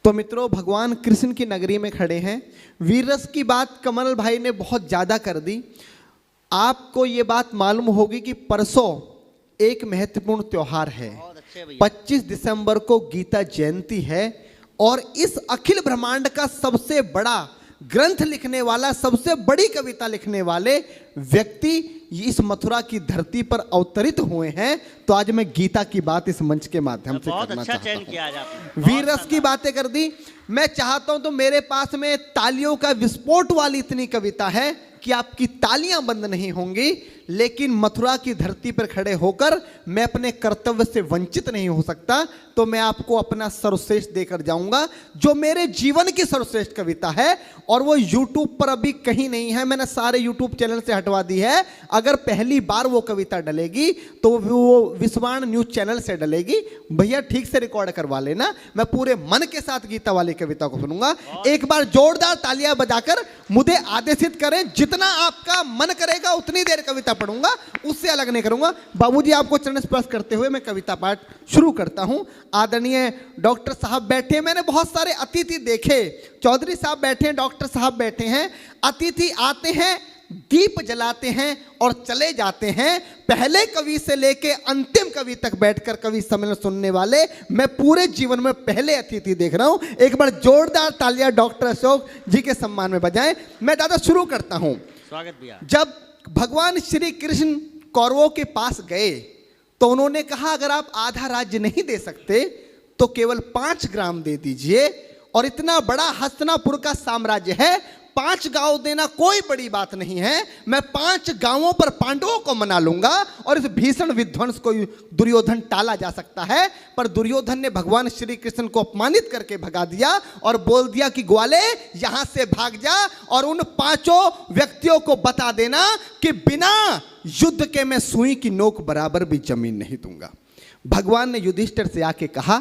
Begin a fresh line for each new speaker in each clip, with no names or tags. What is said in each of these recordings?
तो मित्रों, भगवान कृष्ण की नगरी में खड़े हैं। वीर रस की बात कमल भाई ने बहुत ज़्यादा कर दी। आपको ये बात मालूम होगी कि परसों एक महत्वपूर्ण त्योहार है। 25 दिसंबर को गीता जयंती है और इस अखिल ब्रह्मांड का सबसे बड़ा ग्रंथ लिखने वाला, सबसे बड़ी कविता लिखने वाले व्यक्ति इस मथुरा की धरती पर अवतरित हुए हैं। तो आज मैं गीता की बात इस मंच के माध्यम से करना चाहता हूं। वीर रस की बातें कर दी। मैं चाहता हूं तो मेरे पास में तालियों का विस्फोट वाली इतनी कविता है कि आपकी तालियां बंद नहीं होंगी, लेकिन मथुरा की धरती पर खड़े होकर मैं अपने कर्तव्य से वंचित नहीं हो सकता। तो मैं आपको अपना सर्वश्रेष्ठ देकर जाऊंगा, जो मेरे जीवन की सर्वश्रेष्ठ कविता है। और वो YouTube पर अभी कहीं नहीं है, मैंने सारे YouTube चैनल से हटवा दी है। अगर पहली बार वो कविता डलेगी तो वो विश्वान न्यूज चैनल से डलेगी। भैया ठीक से रिकॉर्ड करवा लेना, मैं पूरे मन के साथ गीता वाली कविता को सुनूंगा। एक बार जोरदार तालियां बजाकर मुझे आदेशित करें, जितना आपका मन करेगा उतनी देर कविता पढ़ूंगा, उससे अलग नहीं करूंगा। बाबूजी आपको चरण स्पर्श करते हुए मैं कविता पाठ शुरू करता हूं। आदरणीय डॉक्टर साहब बैठे, मैंने बहुत सारे अतिथि देखे। चौधरी साहब बैठे हैं, डॉक्टर साहब बैठे हैं। अतिथि आते हैं, दीप जलाते हैं और चले जाते हैं। पहले कवि से लेके अंतिम कवि तक बैठकर कवि सम्मेलन सुनने वाले मैं पूरे जीवन में पहले अतिथि देख रहा हूं। एक बार जोरदार तालियां डॉक्टर अशोक जी के सम्मान में बजाएं। मैं दादा शुरू करता हूं।
स्वागत भैया।
जब भगवान श्री कृष्ण कौरवों के पास गए तो उन्होंने कहा, अगर आप आधा राज्य नहीं दे सकते तो केवल 5 ग्राम दे दीजिए। और इतना बड़ा हस्तिनापुर का साम्राज्य है, 5 गांव देना कोई बड़ी बात नहीं है। मैं 5 गांवों पर पांडवों को मना लूंगा और इस भीषण विध्वंस को दुर्योधन टाला जा सकता है। पर दुर्योधन ने भगवान श्री कृष्ण को अपमानित करके भगा दिया और बोल दिया कि ग्वाले यहां से भाग जा और उन 5 व्यक्तियों को बता देना कि बिना युद्ध के मैं सुई की नोक बराबर भी जमीन नहीं दूंगा। भगवान ने युधिष्ठिर से आके कहा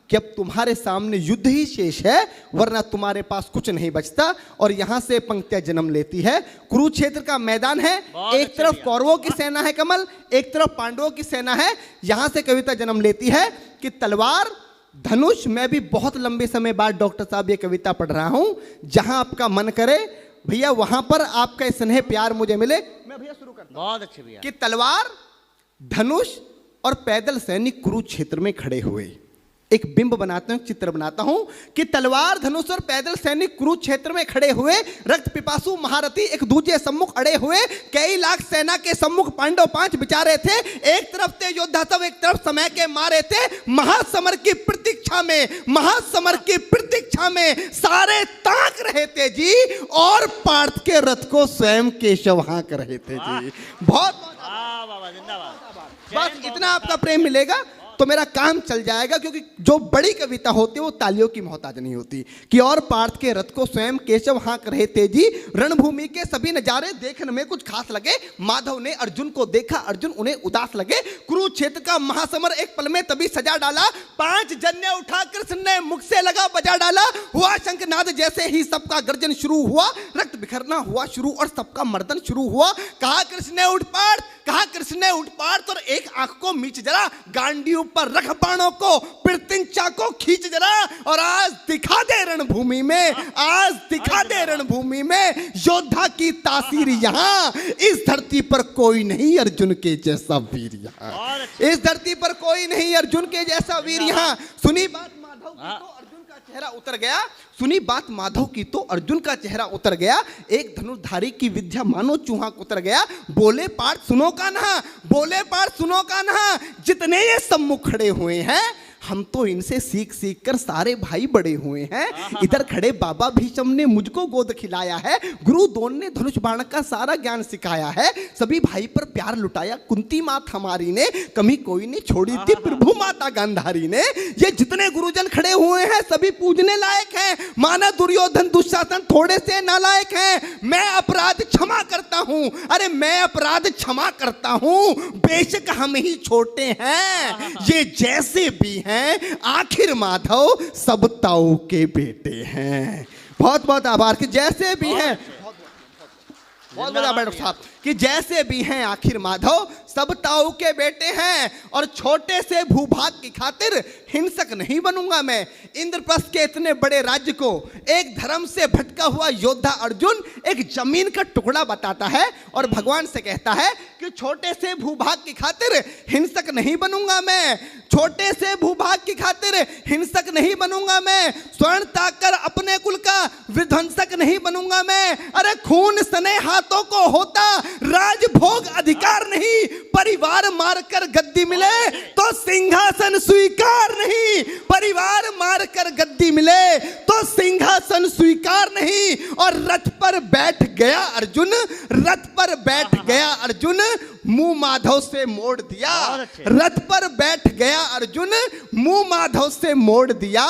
कि अब तुम्हारे सामने युद्ध ही शेष है, वरना तुम्हारे पास कुछ नहीं बचता। और यहां से पंक्तियां जन्म लेती है। कुरुक्षेत्र का मैदान है, एक तरफ कौरवों की सेना है कमल, एक तरफ पांडवों की सेना है। यहां से कविता जन्म लेती है कि तलवार धनुष। मैं भी बहुत लंबे समय बाद डॉक्टर साहब ये कविता पढ़ रहा हूं। जहां आपका मन करे भैया वहां पर आपका स्नेह प्यार मुझे मिले। मैं भैया शुरू करता हूं।
बहुत अच्छे भैया।
कि तलवार धनुष और पैदल सैनिक कुरुक्षेत्र में खड़े हुए। एक बिंब बनाता हूं, चित्र बनाता हूं कि तलवार धनुष और पैदल सैनिक कुरुक्षेत्र में खड़े हुए। रक्त पिपासु महारथी एक दूजे सम्मुख अड़े हुए। कई लाख सेना के सम्मुख पांडव 5 बिचारे थे। एक तरफ थे योद्धा सब, एक तरफ समय के मारे थे। महासमर की प्रतीक्षा में, महासमर की प्रतीक्षा में सारे ताक रहे थे जी। और पार्थ के रथ को स्वयं केशव हाँक रहे थे जी। बहुत बस इतना आपका प्रेम मिलेगा तो मेरा काम चल जाएगा, क्योंकि जो बड़ी कविता होती है वो तालियों की मोहताज नहीं होती। कि और पार्थ के रथ को स्वयं केशव हाँक रहे थे जी। रणभूमि के सभी नजारे देखने में कुछ खास लगे। माधव ने अर्जुन को देखा, अर्जुन उन्हें उदास लगे। कुरुक्षेत्र का महासमर एक पल में तभी सजा डाला। 5 जन्य उठा कृष्ण ने मुख से लगा बजा डाला। हुआ शंखनाद जैसे ही सबका गर्जन शुरू हुआ। रक्त बिखरना हुआ शुरू और सबका मर्दन शुरू हुआ। कहा कृष्ण ने उठ पार्थ, कहा कृष्ण ने उठ पार्थ और एक आंख को मीच जरा। गांडियों पर रख बाणों को, प्रत्यंचा को खींच जरा। और आज दिखा दे रणभूमि में, आज दिखा दे रणभूमि में योद्धा की तासीर। यहाँ इस धरती पर कोई नहीं अर्जुन के जैसा वीर। यहाँ इस धरती पर कोई नहीं अर्जुन के जैसा वीर। यहाँ सुनी बात माधव की तो अर्जुन का चेहरा उतर गया। सुनी बात माधव की तो अर्जुन का चेहरा उतर गया। एक धनुर्धारी की विद्या मानो चूहा उतर गया। बोले पार्थ सुनो का ना, बोले पार्थ सुनो का ना। जितने ये सम्मुख खड़े हुए हैं, हम तो इनसे सीख सीख कर सारे भाई बड़े हुए हैं। इधर खड़े बाबा भीष्म ने मुझको गोद खिलाया है। गुरु द्रोण ने धनुष बाण का सारा ज्ञान सिखाया है। सभी भाई पर प्यार लुटाया कुंती मात हमारी ने, कमी कोई नहीं छोड़ी थी प्रभु माता गांधारी ने। ये जितने गुरुजन खड़े हुए हैं सभी पूजने लायक हैं। माना दुर्योधन दुशासन थोड़े से नालायक हैं। मैं अपराध क्षमा करता हूं, अरे मैं अपराध क्षमा करता हूं। बेशक हम ही छोटे हैं, ये जैसे भी हैं आखिर माधव सब ताऊ के बेटे हैं। बहुत बहुत आभार कि जैसे भी हैं, बहुत बहुत आभार साहब कि जैसे भी हैं आखिर माधव सब ताऊ के बेटे हैं। और छोटे से भूभाग की खातिर हिंसक नहीं बनूंगा मैं। इंद्रप्रस्थ के इतने बड़े राज्य को एक धर्म से भटका हुआ योद्धा अर्जुन एक जमीन का टुकड़ा बताता है और भगवान से कहता है कि छोटे से भूभाग की खातिर हिंसक नहीं बनूंगा मैं, छोटे से भूभाग की खातिर हिंसक नहीं बनूंगा मैं, स्वर्ण ताकर अपने कुल का विध्वंसक नहीं बनूंगा मैं। अरे खून सने हाथों को होता राजभोग अधिकार नहीं, परिवार मारकर गद्दी मिले तो सिंहासन स्वीकार नहीं, परिवार मारकर गद्दी मिले तो सिंहासन स्वीकार नहीं। और रथ पर बैठ गया अर्जुन, रथ पर बैठ गया अर्जुन, मुंह माधव से मोड़ दिया, रथ पर बैठ गया अर्जुन, मुंह माधव से मोड़ दिया,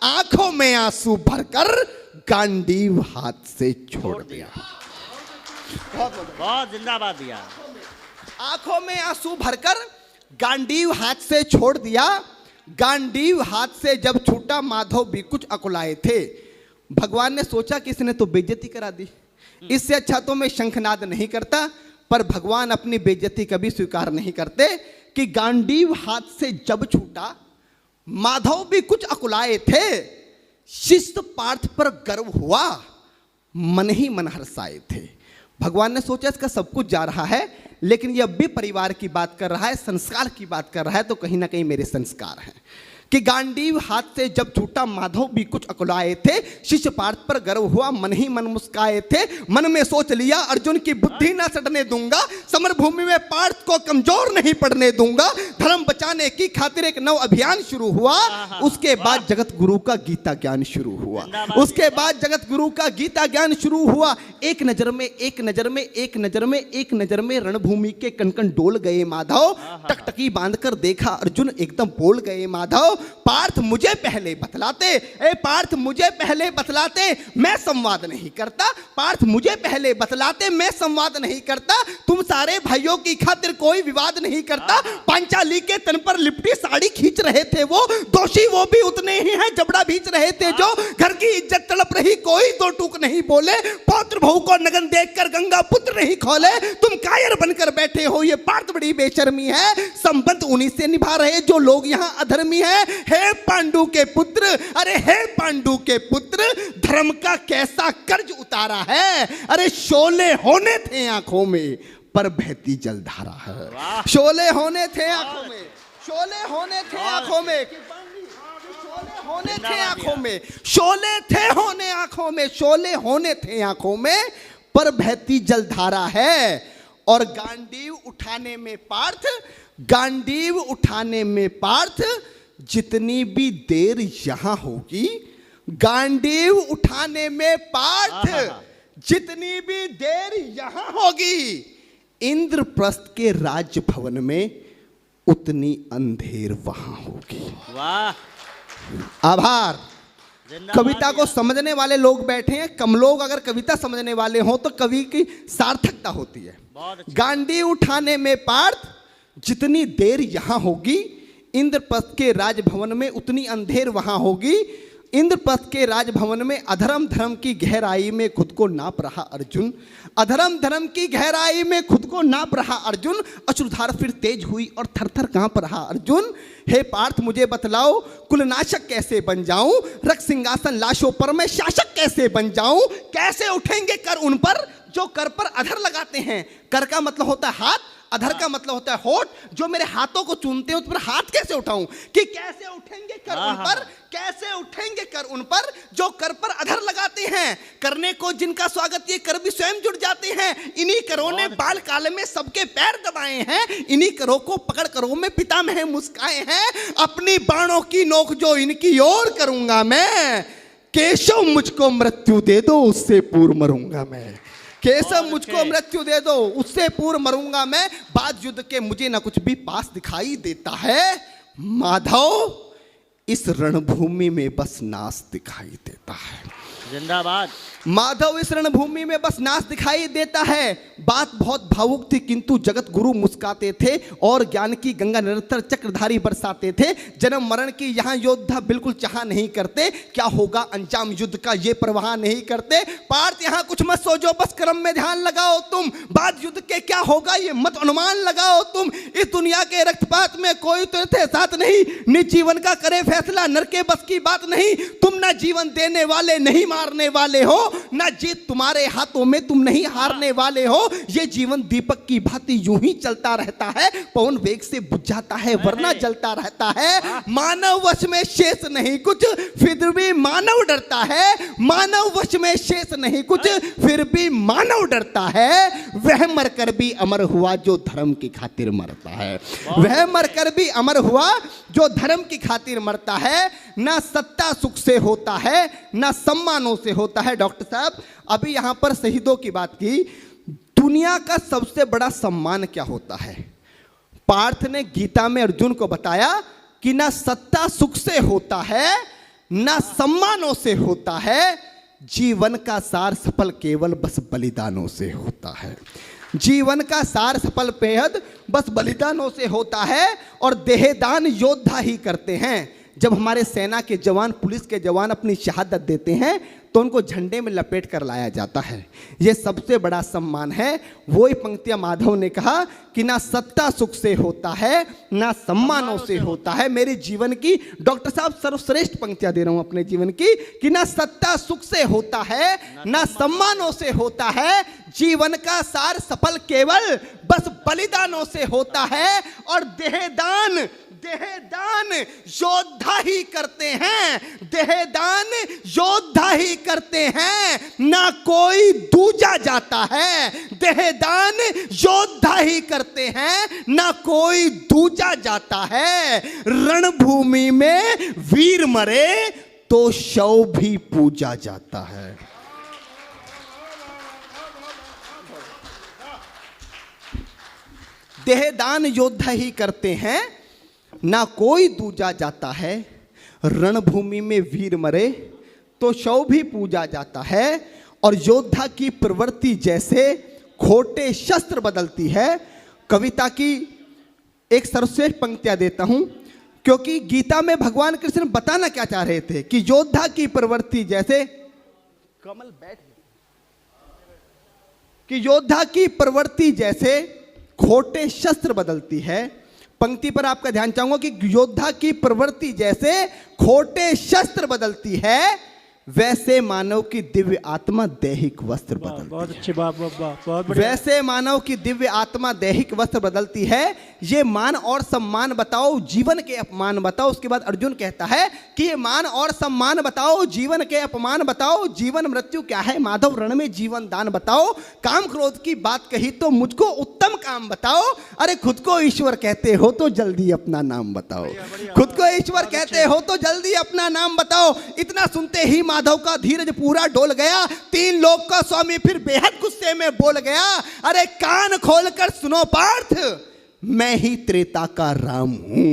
आंखों में आंसू भरकर गांडीव हाथ से छोड़ दिया।
बहुत जिंदाबाद दिया।
आंखों में आंसू भरकर गांडीव हाथ से छोड़ दिया। गांडीव हाथ से जब छूटा माधव भी कुछ अकुलाए थे। भगवान ने सोचा कि इसने तो बेइज्जती करा दी, इससे अच्छा तो मैं शंखनाद नहीं करता, पर भगवान अपनी बेइज्जती कभी स्वीकार नहीं करते कि गांडीव हाथ से जब छूटा माधव भी कुछ अकुलाए थे। शिष्ट पार्थ पर गर्व हुआ, मन ही मन हर्षाए थे। भगवान ने सोचा इसका सब कुछ जा रहा है, लेकिन ये अब भी परिवार की बात कर रहा है, संस्कार की बात कर रहा है, तो कहीं ना कहीं मेरे संस्कार हैं कि गांडीव हाथ से जब छूटा माधव भी कुछ अकुलाए थे। शिष्य पार्थ पर गर्व हुआ, मन ही मन मुस्काए थे। मन में सोच लिया अर्जुन की बुद्धि ना सड़ने दूंगा, समर भूमि में पार्थ को कमजोर नहीं पड़ने दूंगा। धर्म बचाने की खातिर एक नव अभियान शुरू हुआ। उसके बाद जगत गुरु का गीता ज्ञान शुरू हुआ, उसके बाद जगत गुरु का गीता ज्ञान शुरू हुआ। एक नजर में एक नजर में एक नजर में एक नजर में रणभूमि के कणकण डोल गए माधव। टकटकी बांधकर देखा अर्जुन, एकदम बोल गए माधव, पार्थ मुझे पहले बतलाते, ए पार्थ मुझे पहले बतलाते, मैं संवाद नहीं करता, पार्थ मुझे पहले बतलाते, मैं संवाद नहीं करता। तुम सारे भाइयों की खातिर कोई विवाद नहीं करता। पांचाली के तन पर लिपटी साड़ी खींच रहे थे वो, दोषी वो भी उतने ही हैं, जबड़ा भींच रहे थे जो। घर की इज्जत तड़प रही, कोई दो टूक नहीं बोले। पौत्र बहू को नगन देखकर गंगा पुत्र नहीं खोले। तुम कायर बनकर बैठे हो, ये पार्थ बड़ी बेशर्मी है। संबंध उन्हीं से निभा रहे जो लोग यहाँ अधर्मी है। हे पांडु के पुत्र, अरे हे पांडु के पुत्र, धर्म का कैसा कर्ज उतारा है। अरे शोले होने थे आंखों में पर बहती जलधारा है। शोले होने थे आंखों में, शोले होने थे आंखों में, शोले होने थे आंखों में, शोले थे होने आंखों में, शोले होने थे आंखों में पर बहती जलधारा है। और गांडीव उठाने में पार्थ, गांडीव उठाने में पार्थ जितनी भी देर यहां होगी, गांडीव उठाने में पार्थ जितनी भी देर यहां होगी, इंद्रप्रस्थ के राजभवन में उतनी अंधेर वहां होगी।
वाह,
आभार। कविता को समझने वाले लोग बैठे हैं, कम लोग अगर कविता समझने वाले हों तो कवि की सार्थकता होती है। गांडीव उठाने में पार्थ जितनी देर यहां होगी, इंद्रप्रस्थ के राजभवन में उतनी अंधेर वहां होगी। इंद्रप्रस्थ के राजभवन में अधर्म धर्म की गहराई में खुद को नाप रहा अर्जुन, अधर्म धर्म की गहराई में खुद को नाप रहा अर्जुन। अश्रुधार फिर तेज हुई और थर थर कांप रहा अर्जुन। हे पार्थ मुझे बतलाओ, कुलनाशक कैसे बन जाऊं, रक्त सिंहासन लाशों पर मैं शासक कैसे बन जाऊं। कैसे उठेंगे कर उन पर जो कर पर अधर लगाते हैं। कर का मतलब होता है हाथ, अधर का मतलब होता है होठ। जो मेरे हाथों को चूमते हैं उस पर हाथ कैसे उठाऊं, कि कैसे उठेंगे कर उन पर, कैसे उठेंगे कर उन पर जो कर पर अधर लगाते हैं। करने को जिनका स्वागत ये कर भी स्वयं जुड़ जाते हैं। इन्हीं करों ने बाल काल में सबके पैर दबाए हैं, इन्हीं करों को पकड़ करों में पितामह मुस्काए हैं। अपनी बाणों की नोक जो इनकी ओर करूंगा मैं, केशव मुझको मृत्यु दे दो उससे पूर्व मरूंगा मैं। केशव मुझको मृत्यु दे दो उससे पूर्व मरूंगा मैं। बाद युद्ध के मुझे ना कुछ भी पास दिखाई देता है। माधव इस रणभूमि में बस नाश दिखाई देता है।
जिंदाबाद।
माधव इस रणभूमि में बस नाच दिखाई देता है। बात बहुत भावुक थी किंतु जगत गुरु मुस्काते थे और ज्ञान की गंगा निरंतर चक्रधारी बरसाते थे। जन्म मरण की यहाँ योद्धा बिल्कुल चाह नहीं करते, क्या होगा अंजाम युद्ध का ये परवाह नहीं करते। पार्थ यहाँ कुछ मत सोचो, बस कर्म में ध्यान लगाओ तुम, बाद युद्ध के क्या होगा ये मत अनुमान लगाओ तुम। इस दुनिया के रक्तपात में कोई तो थे साथ नहीं, निज जीवन का करे फैसला नर के बस की बात नहीं। तुम ना जीवन देने वाले नहीं मारने वाले हो, ना जीत तुम्हारे हाथों में तुम नहीं हारने वाले हो। ये जीवन दीपक की भांति यूं ही चलता रहता है, पवन वेग से बुझ जाता है वरना जलता रहता है। मानव वश में शेष नहीं कुछ फिर भी मानव डरता है, मानव वश में शेष नहीं कुछ फिर भी मानव डरता है। वह मरकर भी अमर हुआ जो धर्म की खातिर मरता है, वह मरकर भी अमर हुआ जो धर्म की खातिर मरता है। ना सत्ता सुख से होता है ना सम्मानों से होता है। डॉक्टर साहब अभी यहां पर शहीदों की बात की, दुनिया का सबसे बड़ा सम्मान क्या होता है? पार्थ ने गीता में अर्जुन को बताया कि ना सत्ता सुख से होता है ना सम्मानों से होता है, जीवन का सार सफल केवल बस बलिदानों से होता है। जीवन का सार सफल बेहद बस बलिदानों से होता है और देहदान योद्धा ही करते हैं। जब हमारे सेना के जवान पुलिस के जवान अपनी शहादत देते हैं तो उनको झंडे में लपेट कर लाया जाता है, ये सबसे बड़ा सम्मान है। वही पंक्तियां माधव ने कहा कि ना सत्ता सुख से होता है ना सम्मानों से होता है। मेरे जीवन की डॉक्टर साहब सर्वश्रेष्ठ पंक्तियां दे रहा हूं अपने जीवन की कि ना सत्ता सुख से होता है ना सम्मानों से होता है, जीवन का सार सफल केवल बस बलिदानों से होता है। और देहदान योद्धा ही करते हैं, देहदान योद्धा ही करते हैं, ना कोई दूजा जाता है। देहदान योद्धा ही करते हैं ना कोई दूजा जाता है। रणभूमि में वीर मरे तो शव भी पूजा जाता है। देहदान योद्धा ही करते हैं ना कोई दूजा जाता है। रणभूमि में वीर मरे तो शव भी पूजा जाता है। और योद्धा की प्रवृत्ति जैसे खोटे शस्त्र बदलती है। कविता की एक सर्वश्रेष्ठ पंक्तियां देता हूं क्योंकि गीता में भगवान कृष्ण बताना क्या चाह रहे थे कि योद्धा की प्रवृत्ति जैसे कमल बैठ कि योद्धा की प्रवृत्ति जैसे खोटे शस्त्र बदलती है। पंक्ति पर आपका ध्यान चाहूंगा कि योद्धा की प्रवृत्ति जैसे खोटे शस्त्र बदलती है, वैसे मानव की दिव्य आत्मा दैहिक वस्त्र बदलती है।
बहुत अच्छी बात, बहुत बढ़िया।
वैसे मानव की दिव्य आत्मा दैहिक वस्त्र बदलती है। ये मान और सम्मान बताओ, जीवन के अपमान बताओ। उसके बाद अर्जुन कहता है कि ये मान और सम्मान बताओ, जीवन के अपमान बताओ। जीवन मृत्यु क्या है माधव, रण में जीवन दान बताओ। काम क्रोध की बात कही तो मुझको उत्तम काम बताओ। अरे खुद को ईश्वर कहते हो तो जल्दी अपना नाम बताओ। खुद को ईश्वर कहते हो तो जल्दी अपना नाम बताओ। इतना सुनते ही माधव का धीरज पूरा डोल गया। तीन लोक का स्वामी फिर बेहद गुस्से में बोल गया, अरे कान खोलकर सुनो पार्थ, मैं ही त्रेता का राम हूं।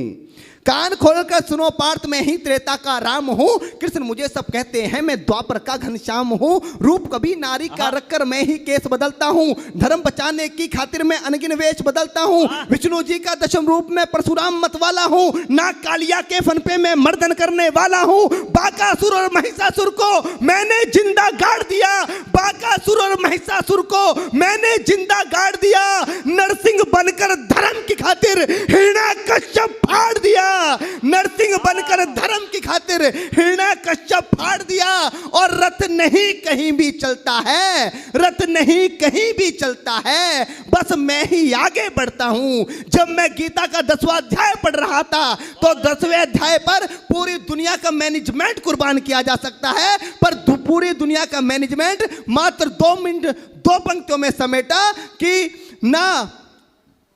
कान खोलकर सुनो पार्थ, मैं ही त्रेता का राम हूं। कृष्ण मुझे सब कहते हैं, मैं द्वापर का घनश्याम हूं। रूप कभी नारी का रखकर मैं ही केस बदलता हूं। धर्म बचाने की खातिर मैं अनगिन वेश बदलता हूं। विष्णु जी का दशम रूप में परशुराम मतवाला हूं। नाग कालिया के फन पे मैं मर्दन करने वाला हूं। बाकासुर और महिषासुर को मैंने जिंदा गाड़ दिया। बाकासुर और महिषासुर को मैंने जिंदा गाड़ दिया। नरसिंह बनकर धर्म की खातिर हिरण्याकश्यप फाड़ दिया। नरसिंह बनकर धर्म की खातिर हिरण्याकश्यप फाड़ दिया। और रथ नहीं कहीं भी चलता है, रथ नहीं कहीं भी चलता है, बस मैं ही आगे बढ़ता हूं। जब मैं गीता का 10वां अध्याय पढ़ रहा था तो 10वें अध्याय पर पूरी दुनिया का मैनेजमेंट कुर्बान किया जा सकता है, पर पूरी दुनिया का मैनेजमेंट मात्र 2 मिनट 2 पंक्तियों में समेटा कि ना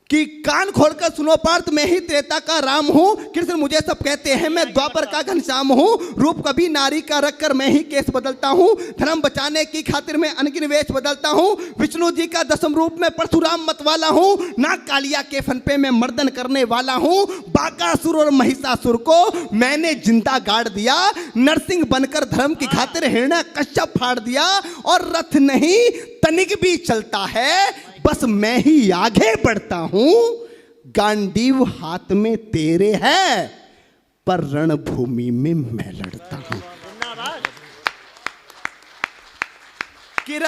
कि कान खोलकर सुनो पार्थ, मैं ही त्रेता का राम हूं। कृष्ण मुझे सब कहते हैं, मैं द्वापर का घनश्याम हूं। रूप कभी नारी का रख कर मैं ही केस बदलता हूं। धर्म बचाने की खातिर मैं अनगिन वेश बदलता हूं। विष्णु जी का दसम रूप में परशुराम मतवाला हूं। नाग कालिया के फन पे मैं मर्दन करने वाला हूं। बाकासुर और महिषासुर को मैंने जिंदा गाड़ दिया। नरसिंह बनकर धर्म की खातिर हिरण्य कश्यप फाड़ दिया। और रथ नहीं तनिक भी चलता है, बस मैं ही आगे बढ़ता हूं। गांडीव हाथ में तेरे है, पर रणभूमि में मैं लड़ता हूं। कि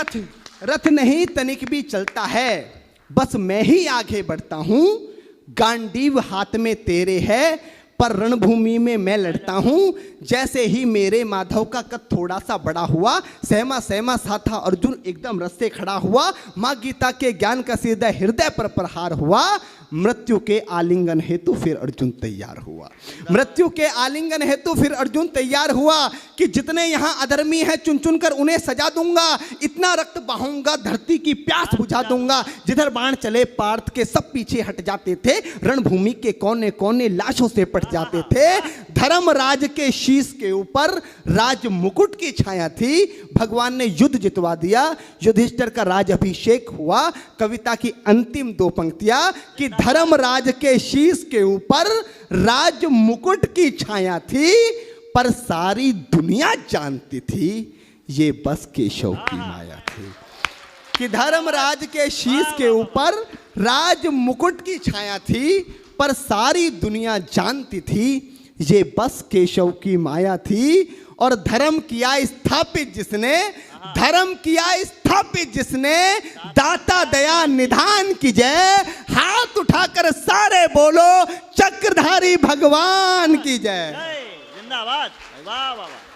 रथ नहीं तनिक भी चलता है, बस मैं ही आगे बढ़ता हूं। गांडीव हाथ में तेरे है, पर रणभूमि में मैं लड़ता हूं। जैसे ही मेरे माधव का कद थोड़ा सा बड़ा हुआ, सहमा सहमा सा था अर्जुन एकदम रस से खड़ा हुआ। माँ गीता के ज्ञान का सीधा हृदय पर प्रहार हुआ। मृत्यु के आलिंगन हेतु फिर अर्जुन तैयार हुआ। मृत्यु के आलिंगन हेतु फिर अर्जुन तैयार हुआ कि जितने यहाँ अधर्मी हैं चुन चुन कर उन्हें सजा दूंगा। इतना रक्त बहाऊंगा धरती की प्यास बुझा दूंगा। जिधर बाण चले पार्थ के सब पीछे हट जाते थे। रणभूमि के कोने कोने लाशों से पट जाते थे। धर्मराज के शीश के ऊपर राज मुकुट की छाया थी। भगवान ने युद्ध जितवा दिया। युधिष्ठिर का राज अभिषेक हुआ। कविता की अंतिम दो पंक्तियां कि धर्मराज के शीश के ऊपर राज मुकुट की छाया थी, पर सारी दुनिया जानती थी ये बस केशव की माया थी। कि धर्मराज के शीश के ऊपर राज मुकुट की छाया थी, पर सारी दुनिया जानती थी ये बस केशव की माया थी। और धर्म किया स्थापित जिसने, धर्म किया स्थापित जिसने, दाता दया निधान की जय। हाथ उठाकर सारे बोलो चक्रधारी भगवान की जय।
जिंदाबाद। वाह वाह वाह।